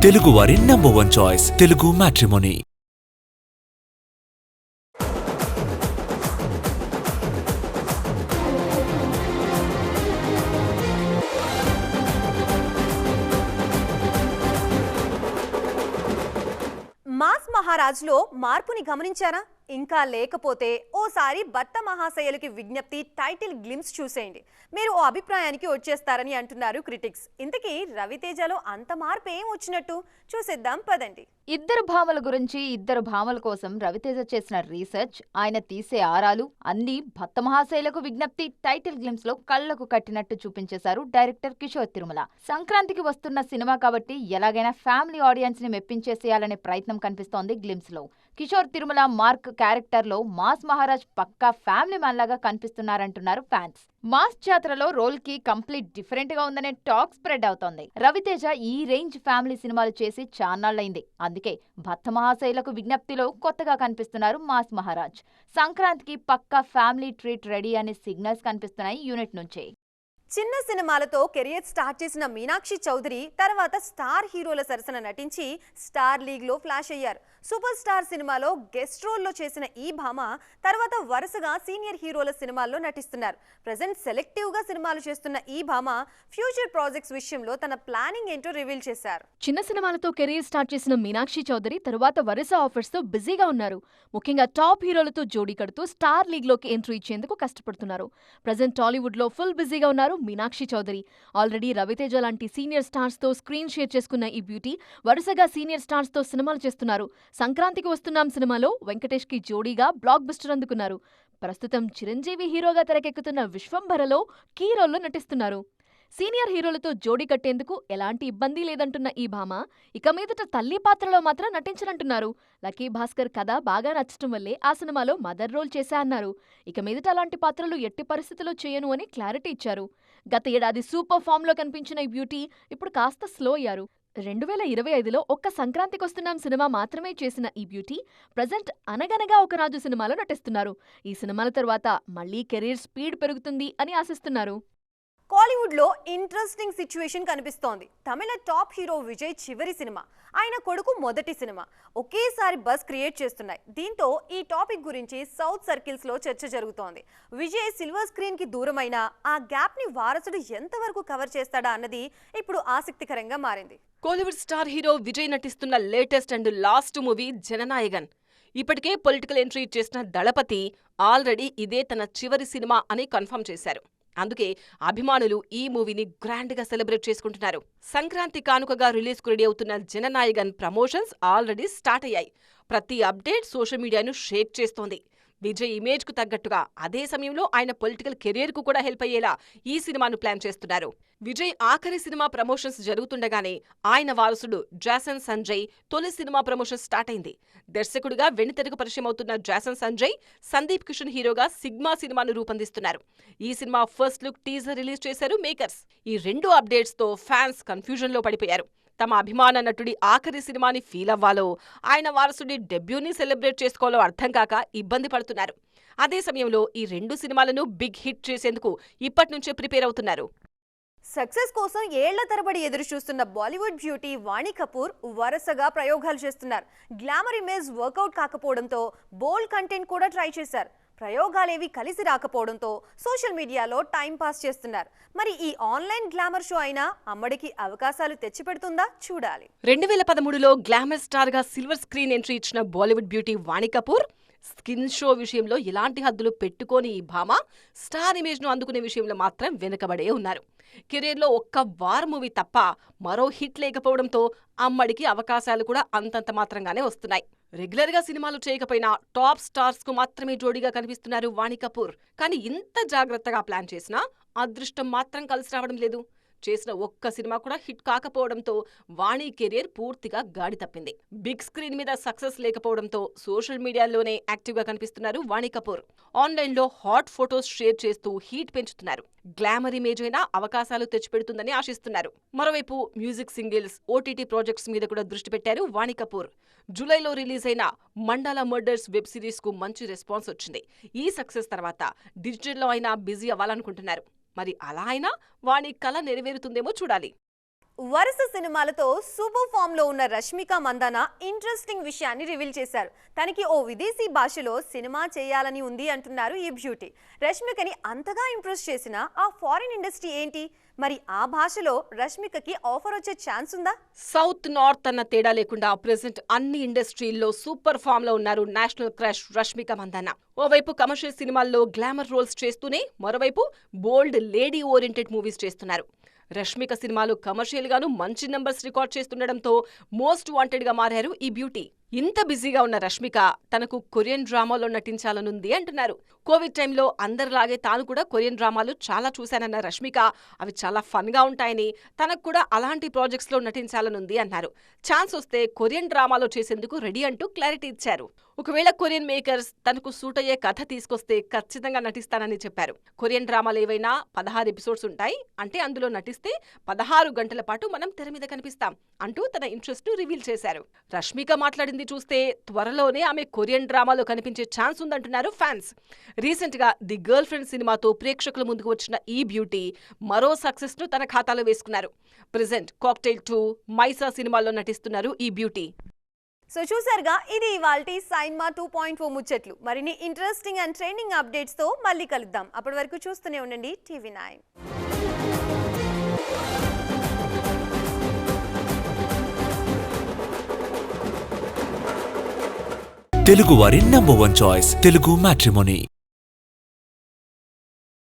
తెలుగువారి #1 choice Telugu matrimony. Mass మహారాజ్లో మార్పుని గమనించారా? ఇంకా లేకపోతే ఓసారి భర్త మహాశయులకి విజ్ఞప్తి టైటిల్ గ్లిమ్స్ చూసేయండి. మీరు ఓ అభిప్రాయానికి వచ్చేస్తారని అంటున్నారు క్రిటిక్స్. ఇంతకీ రవితేజలో అంత మార్పు ఏం వచ్చినట్టు చూసేద్దాం పదండి. ఇద్దరు భామల గురించి, ఇద్దరు భామల కోసం రవితేజ చేసిన రీసెర్చ్, ఆయన తీసే ఆరాలు అన్నీ భర్త మహాశయులకు విజ్ఞప్తి టైటిల్ గ్లిమ్స్ లో కళ్లకు కట్టినట్టు చూపించేశారు డైరెక్టర్ కిషోర్ తిరుమల. సంక్రాంతికి వస్తున్న సినిమా కాబట్టి ఎలాగైనా ఫ్యామిలీ ఆడియన్స్ ని మెప్పించేసేయాలనే ప్రయత్నం కనిపిస్తోంది గ్లిమ్స్ లో. కిషోర్ తిరుమల మార్క్ క్యారెక్టర్ లో మాస్ మహారాజ్ పక్కా ఫ్యామిలీ మ్యాన్ లాగా కనిపిస్తున్నారంటున్నారు ఫ్యాన్స్. మాస్ జాతరలో రోల్ కి కంప్లీట్ డిఫరెంట్ గా ఉందనే టాక్ స్ప్రెడ్ అవుతోంది. రవితేజ ఈ రేంజ్ ఫ్యామిలీ సినిమాలు చేసి చాన్నాళ్లైంది. అందుకే భర్త మహాశయులకు విజ్ఞప్తిలో కొత్తగా కనిపిస్తున్నారు మాస్ మహారాజ్. సంక్రాంతికి పక్కా ఫ్యామిలీ ట్రీట్ రెడీ అనే సిగ్నల్స్ కనిపిస్తున్నాయి యూనిట్ నుంచే. చిన్న సినిమాలతో కెరియర్ స్టార్ట్ చేసిన మీనాక్షి చౌదరి తర్వాత స్టార్ హీరోల సరసన నటించి స్టార్ లీగ్ లో ఫ్లాష్ అయ్యారు. సూపర్ స్టార్ సినిమాలో గెస్ట్ రోల్లో చేసిన ఈ భామ తర్వాత వరుసగా సీనియర్ హీరోల సినిమాల్లో నటిస్తున్నారు. ప్రెజెంట్ సెలెక్టివ్ గా సినిమాలు చేస్తున్న ఈ భామ ఫ్యూచర్ ప్రాజెక్ట్స్ విషయంలో తన ప్లానింగ్ ఏంటో రివీల్ చేశారు. చిన్న సినిమాలతో కెరీర్ స్టార్ట్ చేసిన మీనాక్షి చౌదరి తరువాత వరుస ఆఫర్స్ తో బిజీగా ఉన్నారు. ముఖ్యంగా టాప్ హీరోలతో జోడీ కడుతూ స్టార్ లీగ్ లోకి ఎంట్రీ ఇచ్చేందుకు కష్టపడుతున్నారు. ప్రెజెంట్ టాలీవుడ్ లో ఫుల్ బిజీగా ఉన్నారు మీనాక్షి చౌదరి. ఆల్రెడీ రవితేజ లాంటి సీనియర్ స్టార్స్ తో స్క్రీన్ షేర్ చేసుకున్న ఈ బ్యూటీ వరుసగా సీనియర్ స్టార్స్ తో సినిమాలు చేస్తున్నారు. సంక్రాంతికి వస్తున్నాం సినిమాలో వెంకటేష్ కి జోడీగా బ్లాక్ బస్టర్ అందుకున్నారు. ప్రస్తుతం చిరంజీవి హీరోగా తెరకెక్కుతున్న విశ్వంభరలో కీ రోల్లో నటిస్తున్నారు. సీనియర్ హీరోలతో జోడీ కట్టేందుకు ఎలాంటి ఇబ్బంది లేదంటున్న ఈ భామ ఇక మీదట తల్లి పాత్రలో మాత్రం నటించనంటున్నారు. లక్కీ భాస్కర్ కథ బాగా నచ్చటం వల్లే ఆ సినిమాలో మదర్ రోల్ చేశా అన్నారు. ఇక మీదట అలాంటి పాత్రలు ఎట్టి పరిస్థితుల్లో చేయను అని క్లారిటీ ఇచ్చారు. గత ఏడాది సూపర్ ఫామ్ లో కనిపించిన ఈ బ్యూటీ ఇప్పుడు కాస్త స్లో అయ్యారు. 2025లో ఒక్క సంక్రాంతికొస్తున్నాం సినిమా మాత్రమే చేసిన ఈ బ్యూటీ ప్రజెంట్ అనగనగా ఒక రాజు సినిమాలో నటిస్తున్నారు. ఈ సినిమాల తర్వాత మళ్లీ కెరీర్ స్పీడ్ పెరుగుతుంది అని ఆశిస్తున్నారు. కాలీవుడ్ లో ఇంట్రెస్టింగ్ సిచ్యువేషన్ కనిపిస్తోంది. తమిళ టాప్ హీరో విజయ్ చివరి సినిమా, ఆయన కొడుకు మొదటి సినిమా ఒకేసారి బజ్ క్రియేట్ చేస్తున్నాయి. దీంతో ఈ టాపిక్ గురించి సౌత్ సర్కిల్స్ లో చర్చ జరుగుతోంది. విజయ్ సిల్వర్ స్క్రీన్ కి దూరమైన ఆ గ్యాప్ ని వారసుడు ఎంతవరకు కవర్ చేస్తాడా అన్నది ఇప్పుడు ఆసక్తికరంగా మారింది. కోలీవుడ్ స్టార్ హీరో విజయ్ నటిస్తున్న latest and last movie Jana Nayagan. ఇప్పటికే పొలిటికల్ ఎంట్రీ చేసిన దళపతి ఆల్రెడీ ఇదే తన చివరి సినిమా అని కన్ఫర్మ్ చేశారు. అందుకే అభిమానులు ఈ మూవీని గ్రాండ్ గా సెలబ్రేట్ చేసుకుంటున్నారు. సంక్రాంతి కానుకగా రిలీజ్ కు రెడీ అవుతున్న జననాయగన్ ప్రమోషన్స్ ఆల్రెడీ స్టార్ట్ అయ్యాయి. ప్రతి అప్డేట్ సోషల్ మీడియాను షేక్ చేస్తోంది. విజయ్ ఇమేజ్ కు తగ్గట్టుగా అదే సమయంలో ఆయన పొలిటికల్ కెరీర్ కు కూడా హెల్ప్ అయ్యేలా ఈ సినిమాను ప్లాన్ చేస్తున్నారు. విజయ్ ఆఖరి సినిమా ప్రమోషన్స్ జరుగుతుండగానే ఆయన వారసుడు జాసన్ సంజయ్ తొలి సినిమా ప్రమోషన్ స్టార్ట్ అయింది. దర్శకుడిగా వెండితెరకు పరిచయం అవుతున్న జాసన్ సంజయ్ సందీప్ కిషన్ హీరోగా సిగ్మా సినిమాను రూపొందిస్తున్నారు. ఈ cinema first look teaser release చేశారు మేకర్స్. ఈ రెండు అప్డేట్స్ తో ఫ్యాన్స్ కన్ఫ్యూజన్ లో పడిపోయారు. తమ అభిమాన నటుడి ఆఖరి సినిమాని ఫీల్ అవ్వాలో, ఆయన వారసుడి డెబ్యూని సెలబ్రేట్ చేసుకోవాలో అర్థం కాక ఇబ్బంది పడుతున్నారు. అదే సమయంలో ఈ రెండు సినిమాలను బిగ్ హిట్ చేసేందుకు ఇప్పటినుంచే ప్రిపేర్ అవుతున్నారు. సక్సెస్ కోసం ఏళ్ల తరబడి ఎదురు చూస్తున్న బాలీవుడ్ బ్యూటీ వాణి కపూర్ వరుసగా ప్రయోగాలు చేస్తున్నారు. గ్లామర్ ఇమేజ్ వర్కౌట్ కాకపోవడంతో బోల్డ్ కంటెంట్ కూడా ట్రై చేశారు. ప్రయోగాలేవి కలిసి రాకపోవడంతో సోషల్ మీడియాలో టైం పాస్ చేస్తున్నారు. మరి ఈ ఆన్లైన్ గ్లామర్ షో అయినా అమ్మడికి అవకాశాలు తెచ్చిపెడుతుందా చూడాలి. 2013లో గ్లామర్ స్టార్ గా సిల్వర్ స్క్రీన్ ఎంట్రీ ఇచ్చిన బాలీవుడ్ బ్యూటీ వాణి కపూర్ స్కిన్ షో విషయంలో ఎలాంటి హద్దులు పెట్టుకోని ఈ భామ స్టార్ ఇమేజ్ ను అందుకునే విషయంలో మాత్రం వెనుకబడే ఉన్నారు. కెరీర్లో ఒక్క వార్ మూవీ తప్ప మరో హిట్ లేకపోవడంతో అమ్మడికి అవకాశాలు కూడా అంతంత మాత్రంగానే వస్తున్నాయి. రెగ్యులర్ గా సినిమాలు చేయకపోయినా టాప్ స్టార్స్ కు మాత్రమే జోడీగా కనిపిస్తున్నారు వాణి కపూర్. కానీ ఇంత జాగ్రత్తగా ప్లాన్ చేసినా అదృష్టం మాత్రం కలిసి రావడం లేదు. చేసిన ఒక్క సినిమా కూడా హిట్ కాకపోవడంతో వాణి కెరీర్ పూర్తిగా గాడి తప్పింది. బిగ్ స్క్రీన్ మీద సక్సెస్ లేకపోవడంతో సోషల్ మీడియాలోనే యాక్టివ్ గా కనిపిస్తున్నారు వాణి కపూర్. ఆన్లైన్ లో హాట్ ఫొటోస్ షేర్ చేస్తూ హీట్ పెంచుతున్నారు. గ్లామర్ ఇమేజ్ అయినా అవకాశాలు తెచ్చిపెడుతుందని ఆశిస్తున్నారు. మరోవైపు మ్యూజిక్ సింగిల్స్, ఓటీటీ ప్రాజెక్ట్స్ మీద కూడా దృష్టి పెట్టారు వాణి కపూర్. జూలైలో రిలీజ్ అయిన మండాలా మర్డర్స్ వెబ్ సిరీస్ కు మంచి రెస్పాన్స్ వచ్చింది. ఈ సక్సెస్ తర్వాత డిజిటల్లో అయినా బిజీ అవ్వాలనుకుంటున్నారు. మరి అలా అయినా వాణి కల నెరవేరుతుందేమో చూడాలి. వరుస సినిమాలతో సూపర్ ఫామ్ లో ఉన్న రష్మిక మందాన ఇంట్రెస్టింగ్ విషయాన్ని రివీల్ చేశారు. తనకి ఓ విదేశీ భాషలో సినిమా చేయాలని ఉంది అంటున్నారు ఈ బ్యూటీ. రష్మికని అంతగా ఇంప్రెస్ చేసిన ఆ ఫారిన్ ఇండస్ట్రీ ఏంటి? మరి ఆ భాషలో రష్మికకి ఆఫర్ వచ్చే ఛాన్స్ ఉందా? సౌత్ నార్త్ అన్న తేడా లేకుండా ప్రెసెంట్ అన్ని ఇండస్ట్రీల్లో సూపర్ ఫామ్ లో ఉన్నారు నేషనల్ క్రష్ రష్మిక మందాన. ఓవైపు కమర్షియల్ సినిమాల్లో గ్లామర్ రోల్స్ చేస్తూనే మరోవైపు బోల్డ్ లేడీ ఓరియంటెడ్ మూవీస్ చేస్తున్నారు. రష్మిక సినిమాలు కమర్షియల్ గాను మంచి నంబర్స్ రికార్డ్ చేస్తుండటంతో మోస్ట్ వాంటెడ్ గా మారారు ఈ బ్యూటీ. ఇంత బిజీగా ఉన్న రష్మిక తనకు కొరియన్ డ్రామాలో నటించాలనుంది అంటున్నారు. కోవిడ్ టైంలో అందరిలాగే తాను కూడా కొరియన్ డ్రామాలు చాలా చూశానన్న రష్మిక అవి చాలా ఫన్ గా ఉంటాయని, తనకు కూడా అలాంటి ప్రాజెక్ట్స్ లో నటించాలనుంది అన్నారు. ఛాన్స్ వస్తే కొరియన్ డ్రామాలో చేసేందుకు రెడీ అంటూ క్లారిటీ ఇచ్చారు. ఒకవేళ కొరియన్ మేకర్స్ తనకు సూట్ అయ్యే కథ తీసుకొస్తే ఖచ్చితంగా నటిస్తానని చెప్పారు. కొరియన్ డ్రామాలు ఏవైనా 16 ఎపిసోడ్స్ ఉంటాయి, అంటే అందులో నటిస్తే 16 గంటల పాటు మనం తెర మీద కనిపిస్తాం అంటూ తన ఇంట్రెస్ట్ రివీల్ చేశారు. రష్మిక మాట్లాడింది చూస్తే త్వరలోనే ఆమె కొరియన్ డ్రామాలో కనిపించే ఛాన్స్ ఉందంటున్నారు ఫ్యాన్స్. రీసెంట్ గా ది గర్ల్ ఫ్రెండ్ సినిమాతో ప్రేక్షకుల ముందుకు వచ్చిన ఈ బ్యూటీ మరో సక్సెస్ ను తన ఖాతాలో వేసుకున్నారు. ప్రెజెంట్ కాక్టైల్ 2, మైసా సినిమాల్లో నటిస్తున్నారు ఈ బ్యూటీ. సో చూసారుగా, ఇది ఇవాల్టి సైన్మా 2.4 ముచ్చట్లు. మరిన్ని ఇంట్రెస్టింగ్ అండ్ ట్రెండింగ్ అప్డేట్స్ తో మళ్ళీ కలుద్దాం. అప్పటి వరకు చూస్తూనే ఉండండి TV9. తెలుగు వారి నంబర్ 1 చాయిస్ తెలుగు మ్యాట్రిమోనీ.